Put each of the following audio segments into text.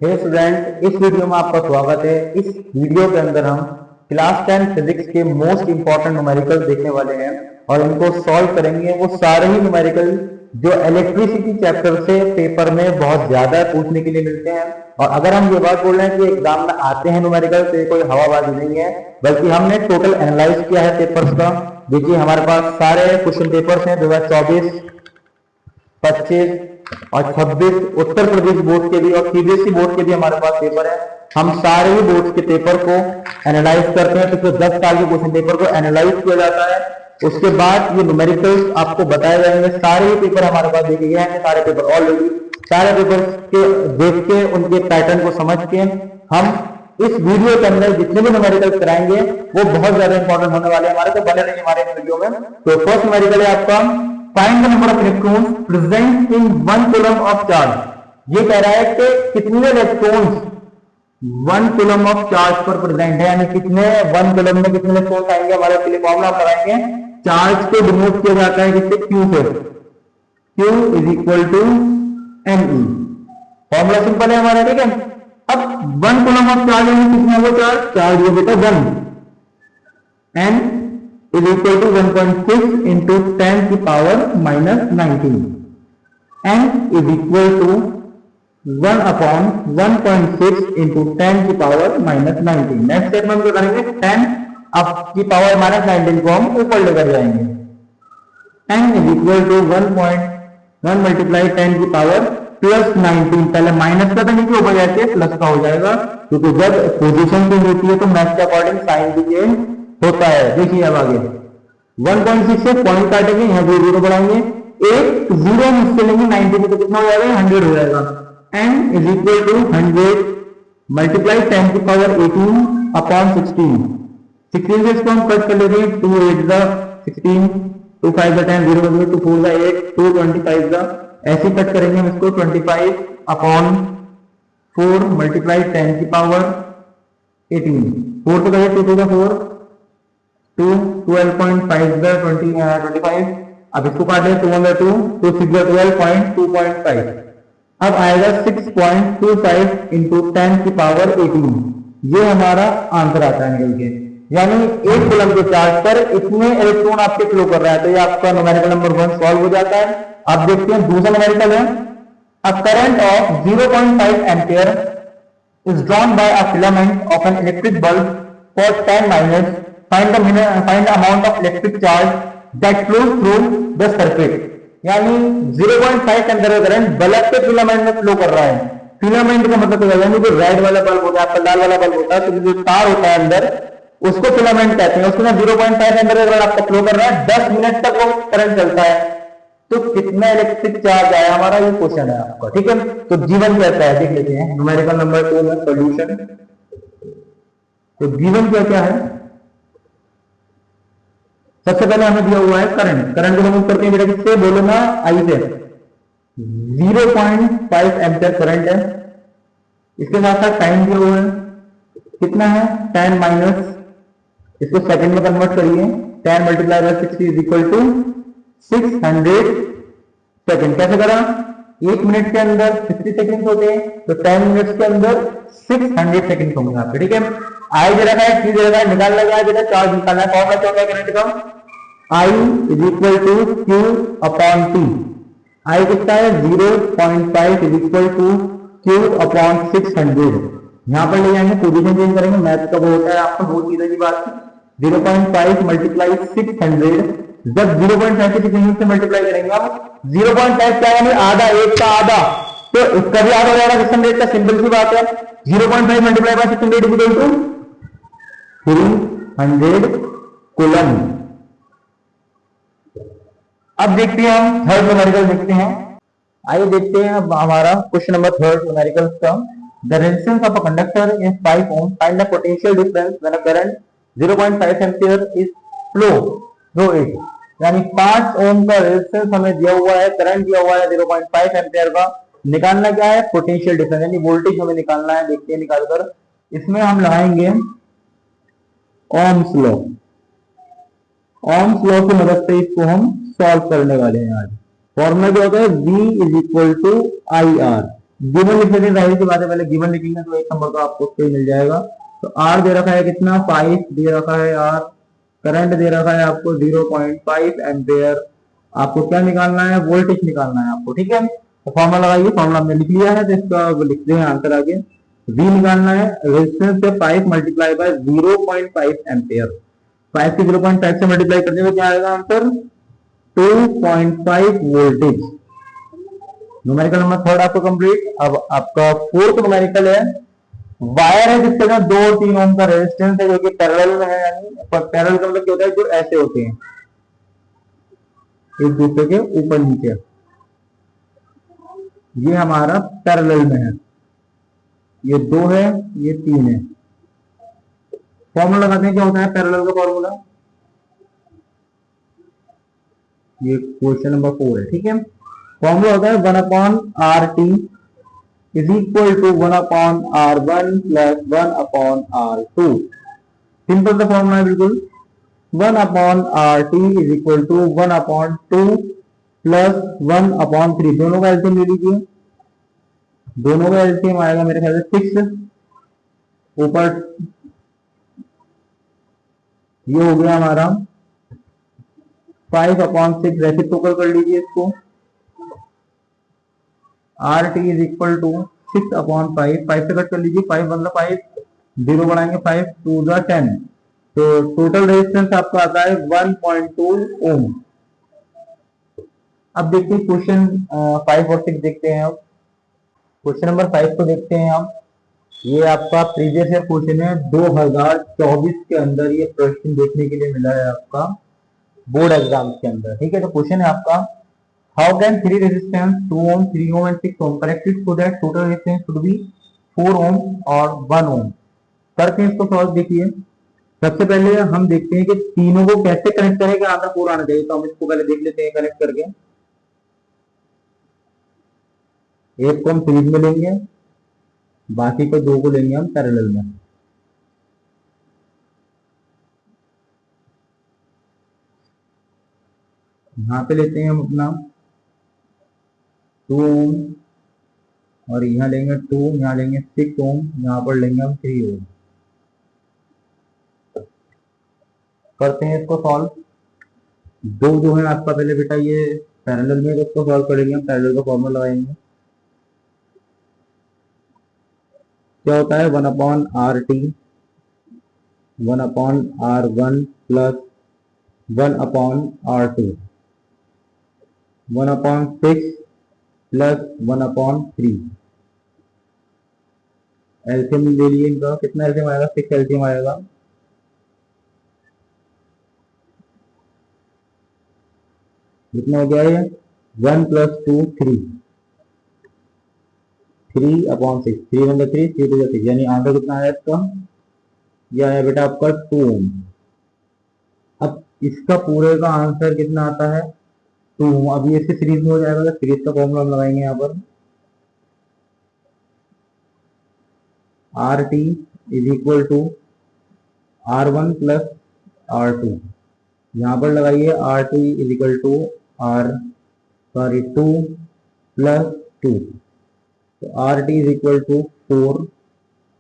हे student, इस video में आपका स्वागत है। इस वीडियो के अंदर हम क्लास 10 फिजिक्स के मोस्ट इंपॉर्टेंट न्यूमेरिकल देखने वाले हैं और इनको सॉल्व करेंगे। वो सारे ही न्यूमेरिकल जो इलेक्ट्रिसिटी चैप्टर से पेपर में बहुत ज्यादा पूछने के लिए मिलते हैं। और अगर हम ये बात बोल रहे हैं कि एग्जाम में आते हैं न्यूमेरिकल, तो ये कोई हवाबाजी नहीं है, बल्कि हमने टोटल एनालाइज किया है पेपर्स का। देखिए हमारे पास सारे क्वेश्चन पेपर्स हैं 2024, 25 और 26 उत्तर प्रदेश बोर्ड के भी और सीबीएसई बोर्ड के भी हमारे पास पेपर है। हम सारे ही बोर्ड के पेपर को एनालाइज करते हैं। पिछले 10 साल के क्वेश्चन पेपर को एनालाइज किया जाता है। उसके बाद ये न्यूमेरिकल्स आपको बताए जाएंगे। सारे ही पेपर हमारे पास देखे गए हैं, सारे पेपर ऑलरेडी, सारे पेपर के देख के उनके पैटर्न को समझ के हम इस वीडियो के अंदर जितने भी न्यूमेरिकल्स कराएंगे वो बहुत ज्यादा इंपॉर्टेंट होने वाले हैं हमारे, तो बने रहिए हमारे वीडियो में। तो फर्स्ट न्यूमेरिकल है आपका find the number of electrons present in 1 coulomb of charge. ये कह रहा है कि कितने इलेक्ट्रॉन्स 1 कूलम ऑफ चार्ज पर प्रेजेंट है, यानी कितने 1 कूलम में कितने इलेक्ट्रॉन्स आएंगे। हमारे के लिए फॉर्मूला लगाएंगे, चार्ज को डिनोट किया जाता है किससे, Q से। Q is equal to ME। Formula simple है हमारा, ठीक है। अब 1 कूलम ऑफ चार्ज है, कितना वो चार्ज ये बेटा 1, N is equal to 1.6 into 10 की power minus 19. N is equal to 1 upon 1.6 into 10 की पावर minus 19. नेक्स्ट स्टेटमेंट को करेंगे 10 अब की पावर minus 19 को हम ऊपर लेकर जाएंगे। N is equal to 1.1 multiply 10 की पावर प्लस 19। पहले माइनस का तो नीचे ऊपर जाके प्लस का हो जाएगा, क्योंकि जब पोजीशन चेंज होती है तो मैथ के अकॉर्डिंग साइन भी चेंज होता है। देखिए अब आगे 1.6 से पॉइंट काटेंगे, यहाँ 0 बढ़ाएंगे, एक 0 मुझसे लेंगे 90 में, तो कितना हो जाएगा 100 हो जाएगा। n is equal to 100 multiply 10 की पावर 18 अपॉन 16। 16 से इसको हम कट कर लेंगे, 2 8 16, 2 5 10, 0 बदले 2 4 8, 2 25 ऐसे कट करेंगे हम इसको 25 अपॉन 4 मल्टीप्लाई 10 की पावर 18। 4 तो कहिए 2 2 4, 2 12.5 25। अब इसको काट ले 2 2 6 12.2.5। अब आएगा 6.25 इंटू 10 की पावर 18। ये हमारा आंसर आता है निकल के, यानी 1 कूलम के चार्ज पर इतने इलेक्ट्रॉन आपके फ्लो कर रहा है। तो ये आपका न्यूमेरिकल नंबर 1 सॉल्व हो जाता है। अब देखते हैं दूसरा न्यूमेरिकल है, a current of 0.5 ampere is drawn by a filament of an electric bulb for 10 minus. find the amount of electric charge that flows through the circuit। यानी 0.5 के अंदर करंट बल्ब के फिलामेंट में फ्लो कर रहा है। Filament का मतलब क्या है, यानी जो रेड वाला बल्ब होता है, आपका लाल वाला बल्ब होता है, तो जो तार होता है अंदर उसको फिलामेंट कहते हैं। उसके 0.5 के अंदर अगर आपका फ्लो कर रहा है 10 मिनट तक वो करंट चलता है, तो कितना इलेक्ट्रिक चार्ज आया हमारा, ये क्वेश्चन है आपका, ठीक है। तो जीवन कहता है, देख लेते हैं न्यूमेरिकल नंबर 2 में सोल्यूशन। तो जीवन क्या है, सबसे पहले हमें दिया हुआ है करंट। करंट को हम करते हैं बेटा किससे, बोलो ना, आई से। 0.5 एम्पियर करंट है। इसके साथ साथ टाइम दिया हुआ है, कितना है 10 माइनस, इसको सेकंड में कन्वर्ट करिए, 10 multiply by 60 is equal to 600 second. कैसे करा, 1 मिनट के अंदर 60 सेकंड होते हैं, तो 10 मिनट्स के अंदर 600 सेकंड होंगे आपके, ठीक है। आई दे रखा है, Q दे रखा है, निकालना है बेटा, चार्ज निकालना है। फॉर्मूला क्या होगा करंट का, I is equal to Q upon T। I कितना है 0.5 is equal to Q upon 600। यहां पर ले जाएंगे, पोजीशन चेंज करेंगे, मैथ का वो होता है आपको, बहुत सीधी सी बात है। 0.5 मल्टीप्लाई 600, जब 0.5 से 600 से मल्टीप्लाई करेंगे आप 0.5 क्या है, आधा, 1 का आधा, तो इसका भी आधा हो जाएगा 600 का। सिंपल सी बात है, 0.5 multiply by 600 is equal to 300 coulomb. अब देखते हैं हम थर्ड न्यूमेरिकल देखते हैं। आइए देखते हैं अब हमारा क्वेश्चन नंबर 3 न्यूमेरिकल का, the resistance of a conductor is 5 ohm, find the potential difference when a current 0.5 ampere is flow through it. यानी 5 ओम का रेजिस्टेंस हमें दिया हुआ है, करंट दिया हुआ है 0.5 एम्पियर का, निकालना क्या है, पोटेंशियल डिफरेंस, यानी वोल्टेज हमें निकालना है। देखते हैं निकालकर, इसमें हम लगाएंगे ओम्स लॉ। ओम्स लॉ की मदद से इसको हम सॉल्व करने वाले हैं आज। फॉर्मूला क्या होता है, V is equal to I R. Given लिख लेते हैं, जाहिर सी बात है, पहले गिवन लिखेंगे तो एक नंबर तो आपको उससे मिल जाएगा। तो आर दे रखा है कितना, 5 दे रखा है आर। करंट दे रखा है आपको 0.5 एम्पेयर। आपको क्या निकालना है, वोल्टेज निकालना है आपको, ठीक है। तो फॉर्मूला लगाइए, फॉर्मूला हमने लिख लिया है, तो इसका लिखते हैं आंसर आगे। वी निकालना है, रेजिस्टेंस से 5 मल्टीप्लाई बाय 0.5 एम्पेयर। 5 से 0.5 से मल्टीप्लाई करने में क्या आएगा answer, 2.5 voltage. Numerical number third आपको कंप्लीट। अब आपका फोर्थ न्यूमेरिकल है, वायर है जिसके अंदर 2 और 3 ओम का रेजिस्टेंस है, जो कि पैरेलल में है, यानी पैरेलल का मतलब क्या होता है, जो ऐसे होते हैं एक दूसरे के ऊपर नीचे, ये हमारा पैरेलल में है। ये 2 है, ये 3 है। फॉर्मूला लगाते हैं, क्या होता है पैरेलल का फॉर्मूला, ये क्वेश्चन नंबर 4 है, ठीक है। फॉर्मूला होता है 1/RT is equal to 1/R1 plus 1/R2। Simple सा फॉर्मूला है बिल्कुल। 1/RT is equal to 1/2 plus 1/3। दोनों का एलसीएम ले लीजिए, दोनों का एलसीएम आएगा मेरे ख्याल से 6। ऊपर ये हो गया हमारा 5/6, रेसिप्रोकल कर लीजिए इसको। R T is equal to 6/5, 5 से कट कर लीजिए, 5 मतलब 5, 0 बढ़ाएंगे 5 टू द 10, तो टोटल रेजिस्टेंस आपका आता है 1.2 ओम। अब देखते हैं क्वेश्चन 5 और 6 देखते हैं। अब क्वेश्चन नंबर 5 को देखते हैं हम। ये आपका प्रीवियस ईयर क्वेश्चन है, 2024 के अंदर ये प्रश्न देखने के लिए मिला है आपका बोर्ड एग्जाम के अंदर, ठीक है। तो क्वेश्चन है आपका, how can 3 resistance 2 ohm 3 ohm and 6 ohm connected so that total resistance should be 4 ohm और 1 ओम। करते हैं इसको सॉल्व। देखिए सबसे पहले हम देखते हैं कि तीनों को कैसे कनेक्ट करें कि आंसर 4 आना चाहिए। तो हम इसको पहले देख लेते हैं कनेक्ट करके। एक को हम सीरीज में लेंगे, बाकी को 2 को लेंगे हम पैरेलल में। यहाँ पे लेते हैं हम अपना 2 ओम और यहाँ लेंगे 2, यहाँ लेंगे 6 ओम, यहाँ पर लेंगे हम 3 ओम। करते हैं इसको सॉल्व। दो जो है आपका पहले बेटा ये पैरेलल में, तो इसको सॉल्व करेंगे हम, पैरेलल का फॉर्मूला लगाएंगे। क्या होता है 1/RT 1/R1 plus 1/R2 1/6 plus 1/3। LCM ले लिए इनका, कितना एलसीएम आएगा, 6 एलसीएम आएगा। कितना हो गया ये 1 प्लस 2 3, 3/6, 3 1 3, 3 2 6, यानी आंसर कितना आया इसका, यह आया बेटा आपका 2 ओम। अब इसका पूरे का आंसर कितना आता है 2 ओम। अब ये इसके सीरीज में हो जाएगा, तो सीरीज का फॉर्मूला हम लगाएंगे यहाँ पर, R T is equal to R1 plus R2। यहाँ पर लगाइए R T is equal to two plus 2, तो R T is equal to 4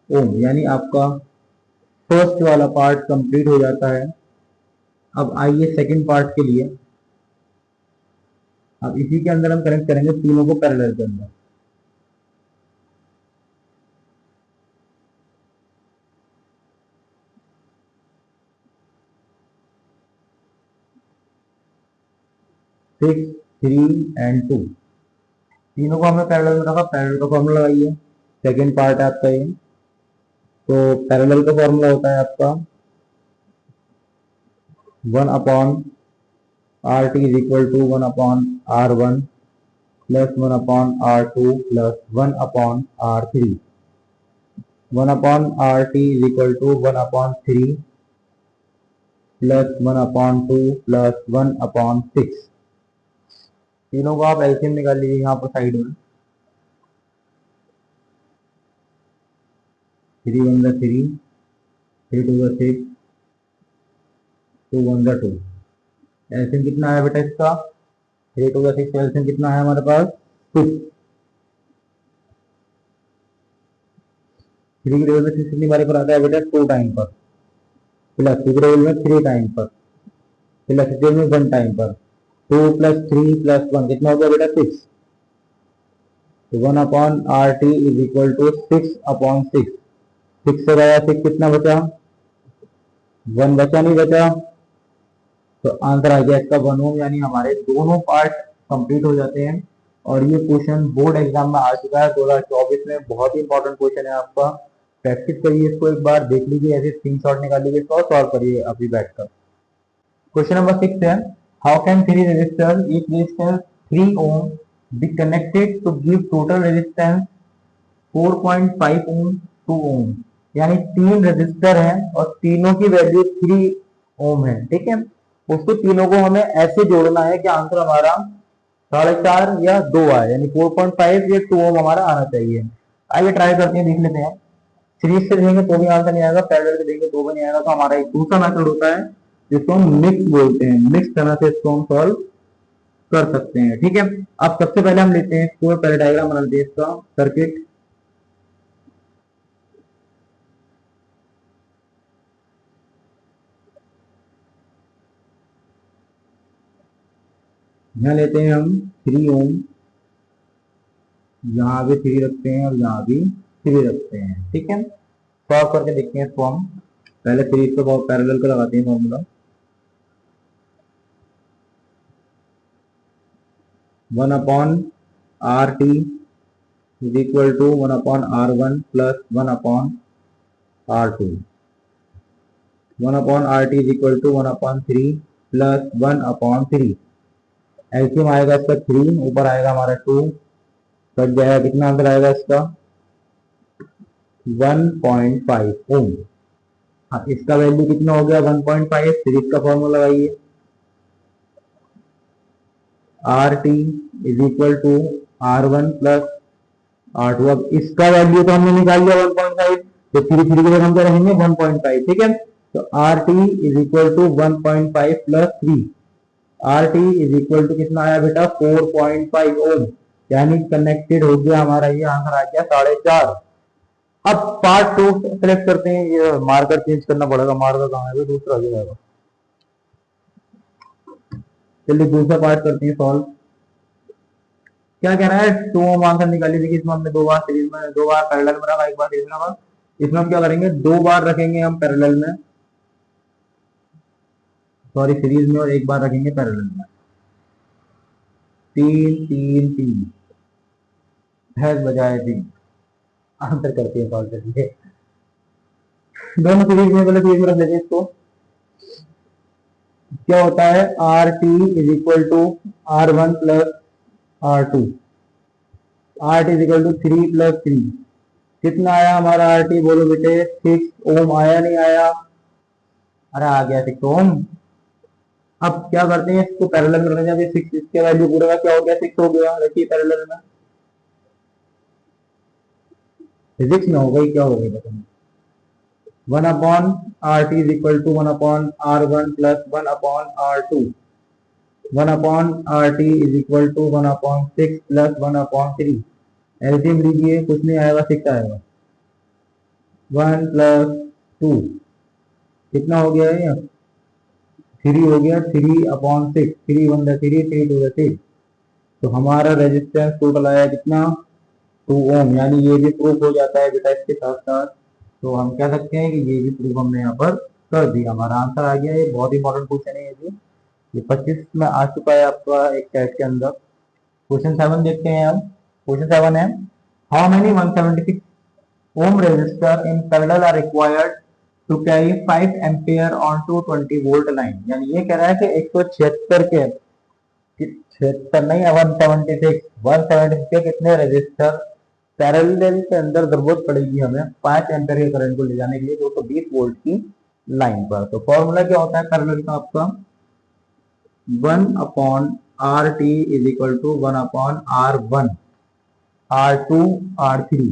ohm, यानी आपका फर्स्ट वाला पार्ट कंप्लीट हो जाता है। अब आइए सेकंड पार्ट के लिए। अब इसी के अंदर हम कनेक्ट करेंगे तीनों को पैरेलल के अंदर। सिक्स 3 एंड 2, तीनों को हमने पैरेलल में रखा। पैरेलल का फॉर्मूला लगाइए, सेकंड पार्ट है आपका ये। तो पैरेलल का फॉर्मूला होता है आपका 1/RT is equal to 1/R1 plus 1/R2 plus 1/R3। 1/RT is equal to 1/3 plus 1/2 plus 1/6। तीनों को आप एलसीएम निकाल लीजिए यहाँ पर साइड में। 3 1 3, 3 2 6, 2 1 2। एलसीएम कितना आया बेटा इसका, 3 2 6, एलसीएम कितना है हमारे पास 6। 3 की टेबल में 6 कितनी बारी पर आता है बेटा? 2 टाइम पर, प्लस 2 की टेबल में 3 टाइम पर, प्लस टेबल में 1 टाइम पर, 2 प्लस 3 प्लस 1 कितना हो गया बेटा? 6। तो 1 upon R T is equal to 6 upon 6। 6 से गया 6 कितना बचा? 1 बचा, नहीं बचा? तो आंसर आ गया इसका 1 ओम, यानी हमारे दोनों पार्ट कंप्लीट हो जाते हैं। और ये क्वेश्चन बोर्ड एग्जाम में आ चुका है 2024 में, बहुत ही इंपॉर्टेंट क्वेश्चन है आपका। प्रैक्टिस करिए इसको, एक बार देख लीजिए, ऐसे स्क्रीनशॉट निकाल लीजिए, सॉल्व करिए अभी बैठकर। क्वेश्चन नंबर 6 है, how can 3 resistor each resistance 3 ohm be connected to give total resistance 4.5 ohm 2 ohm. यानी 3 रेजिस्टर हैं और तीनों की वैल्यू 3 ओम है, ठीक है। उसको तीनों को हमें ऐसे जोड़ना है कि आंसर हमारा 4.5 या 2 आए, यानी 4.5 या 2 ओम हमारा आना चाहिए। आइए ट्राई करते हैं, देख लेते हैं। सीरीज से देंगे तो भी आंसर नहीं आएगा, पैरेलल से देंगे तो भी नहीं आएगा। तो हमारा एक दूसरा मेथड होता है जिसको हम मिक्स बोलते हैं, मिक्स तरह से इसको हम सॉल्व कर सकते हैं, ठीक है। अब सबसे पहले हम लेते हैं इसको, पहले डायग्राम बना लेते हैं इसका सर्किट। यहाँ लेते हैं हम 3 ओम, यहाँ भी 3 रखते हैं और यहाँ भी 3 रखते हैं, ठीक है। सॉल्व करके देखते हैं इसको हम। पहले सीरीज पे बहुत पैरेलल का लगाते हैं formula. 1 upon R T is equal to 1 upon R one plus 1 upon R two. 1 upon R T is equal to 1 upon 3 plus 1 upon 3। LCM आएगा इसका 3, ऊपर आएगा हमारा 2, कट जाएगा, कितना आंसर आएगा इसका? 1.5 ओम। हाँ, इसका वैल्यू कितना हो गया? 1.5। सीरीज का फॉर्मूला लगाइए, R T is equal to R one plus R two. अब इसका वैल्यू तो हमने निकाल लिया 1.5, तो 3 3 की जगह हम क्या रहेंगे? 1.5, ठीक है। तो R T is equal to 1.5 plus 3। R T is equal to कितना आया बेटा? 4.5 ओम, यानी कनेक्टेड हो गया हमारा, ये आंसर आ गया 4.5। अब पार्ट 2 सेलेक्ट करते हैं, ये मार्कर चेंज करना पड़ेगा, मार्कर कहाँ है? दूसरा हो जाएगा। चलिए दूसरा पार्ट करते हैं सॉल्व। क्या कह रहा है? 2 ओम आंसर निकालिए। देखिए इसमें हमने 2 बार सीरीज में, 2 बार पैरेलल में रखा, 1 बार सीरीज में रखा। इसमें हम क्या करेंगे? 2 बार रखेंगे हम पैरेलल में, सॉरी सीरीज में, और 1 बार रखेंगे पैरेलल में। 3 3 3 भैंस बजाए 3। आंसर करते हैं सॉल्व करिए। दोनों सीरीज में, पहले सीरीज में रख लेते हैं इसको। क्या होता है? R T is equal to R one plus R two. R T is equal to 3 plus 3। कितना आया हमारा आर टी? बोलो बेटे। 6 ओम आया, नहीं आया? अरे आ गया 6 ओम। अब क्या करते हैं, इसको पैरेलल में रखने जाते हैं। 6 इसके वैल्यू पूरे का क्या हो गया? 6 हो गया। रखिए पैरेलल में, फिजिक्स में हो गई, क्या हो गई बताइए? 1 upon R T is equal to 1 upon R one plus 1 upon R two. 1 upon R T is equal to 1 upon 6 plus 1 upon 3। LCM लीजिए, कुछ नहीं आएगा, 6 आएगा। 1 प्लस 2 कितना हो गया है? 3 हो गया। 3 अपॉन 6, 3 1 3, 3 2 6। तो हमारा रेजिस्टेंस टोटल आया कितना? 2 ओम। यानी ये भी प्रूफ हो जाता है बेटा इसके साथ साथ। तो हम कह सकते हैं कि ये भी प्रूफ हमने यहाँ पर कर दिया। हमारा आंसर आ गया। ये बहुत इंपॉर्टेंट क्वेश्चन है ये 25 में आ चुका है आपका एक टेस्ट के अंदर। क्वेश्चन 7 देखते हैं हम। क्वेश्चन 7 है, how many 176 ohm resistor in parallel are required to carry 5 ampere on two 20 volt line. यानी ये कह रहा है कि 176 के, 76 नहीं है, 176 के कितने रेजिस्टर पैरेलल के अंदर जरूरत पड़ेगी हमें 5 एम्पियर के करंट को ले जाने के लिए 220 वोल्ट की लाइन पर। तो फॉर्मूला क्या होता है पैरेलल का आपका? 1 upon R T is equal to 1 upon R one, R two, R three.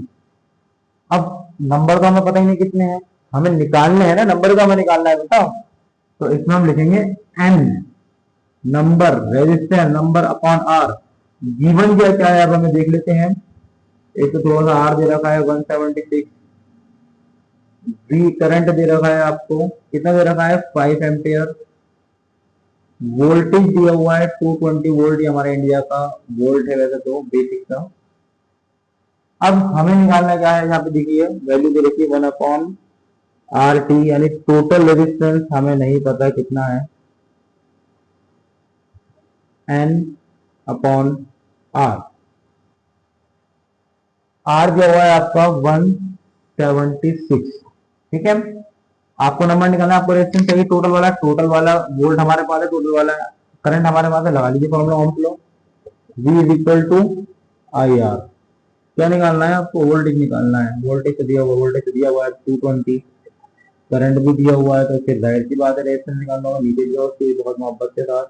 अब नंबर का हमें पता ही नहीं कितने हैं, हमें निकालने हैं ना, नंबर का हमें निकालना है बताओ। तो इसमें हम लिखेंगे N number resistance number upon R. Given क्या क्या है अब हमें देख लेते हैं। एक तो थोड़ा सा आर दे रखा है 176, वी करंट दे रखा है आपको, कितना दे रखा है 5 एम्पियर। वोल्टेज दिया हुआ है 220 वोल्ट, हमारे इंडिया का वोल्ट है वैसे तो बेसिक का। अब हमें निकालना क्या है, यहाँ पे देखिए वैल्यू दे रखी है 1/RT, यानी टोटल रेजिस्टेंस हमें नहीं पता कितना है, N/R। R दिया हुआ है आपका 176, ठीक है। आपको नंबर निकालना है, आपको रेजिस्टेंस चाहिए टोटल वाला वोल्ट हमारे पास है, टोटल वाला करंट हमारे पास है, लगा लीजिए formula Ohm's law, V is equal to IR। क्या निकालना है आपको, वोल्टेज निकालना है। वोल्टेज दिया हुआ है 220, करंट भी दिया हुआ है, तो फिर जाहिर सी बात है रेजिस्टेंस निकालना होगा, नीचे दिया हुआ है बहुत मोहब्बत के साथ।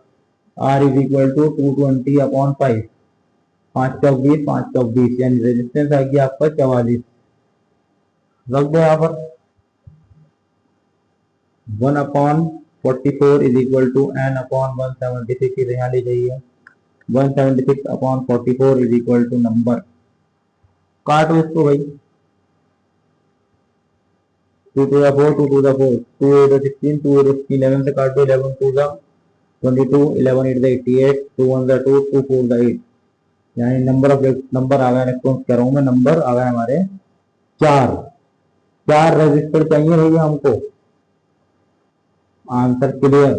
R इज इक्वल टू 220/5, 5 चौक 20, 5 चौक 20, यानी रेजिस्टेंस आएगी आपका 44। रख दो यहाँ पर 1/44 इज इक्वल टू N/176, यहाँ ले जाइए 176/44 इज इक्वल टू नंबर, काटो इसको भाई, 2 to the 4, 2 to the 4, 2 8 16, 2 8 16, 11 से काट दो, 11 2 the 22, 11 8 the 88, 2 1 the 2, 2 4 the 8, यानी नंबर आ गया, इलेक्ट्रॉन्स कह रहा हूँ मैं, नंबर आ गया हमारे 4 रेजिस्टर चाहिए भैया हमको। Answer clear.